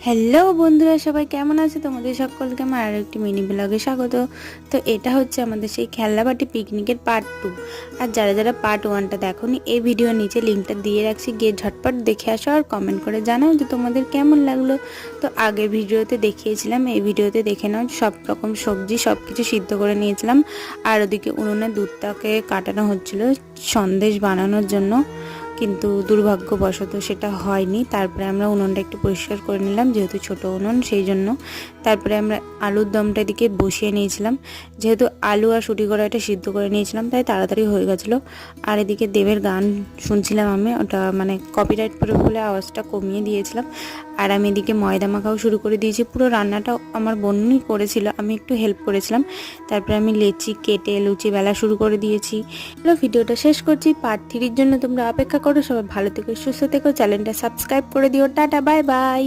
Hello বন্ধুরা, সবাই কেমন আছে? তোমাদের সকলকে আমার আরও একটি মিনি ব্লগে স্বাগত। তো এটা হচ্ছে আমাদের সেই খেলনাবাটি পিকনিকের পার্ট 2। আর যারা যারা পার্ট 1টা দেখোনি, এই ভিডিওর নিচে লিঙ্কটা দিয়ে রাখছি, গিয়ে ঝটপট দেখে আসো আর কমেন্ট করে জানাও যে তোমাদের কেমন লাগলো। তো আগের ভিডিওতে দেখিয়েছিলাম, এই ভিডিওতে দেখে নাও। সব রকম সবজি সব কিছু সিদ্ধ করে নিয়েছিলাম, আর ওদিকে উনুনে দুধটাকে কাটানো হচ্ছিল সন্দেশ বানানোর জন্য, কিন্তু দুর্ভাগ্যবশত সেটা হয়নি। তারপরে আমরা উনুনটা একটু পরিষ্কার করে নিলাম, যেহেতু ছোট উনুন সেই জন্য। তারপরে আমরা আলুর দমটা দিকে বসিয়ে নিয়েছিলাম, যেহেতু আলু আর শুটি কড়াইটা সিদ্ধ করে নিয়েছিলাম, তাই তাড়াতাড়ি হয়ে গেছিলো। আর এদিকে দেবের গান শুনছিলাম আমি, ওটা মানে কপিরাইট পড়ে বলে আওয়াজটা কমিয়ে দিয়েছিলাম। আর আমি এদিকে ময়দা মাখাও শুরু করে দিয়েছি। পুরো রান্নাটা আমার বোনই করেছিল, আমি একটু হেল্প করেছিলাম। তারপরে আমি লেচি কেটে লুচি বেলা শুরু করে দিয়েছি। ভিডিওটা শেষ করছি। পার্ট 3-র জন্য তোমরা অপেক্ষা করো। সবাই ভালো থেকো, সুস্থ থেকো, চ্যানেলটা সাবস্ক্রাইব করে দিও। Tata, bye bye.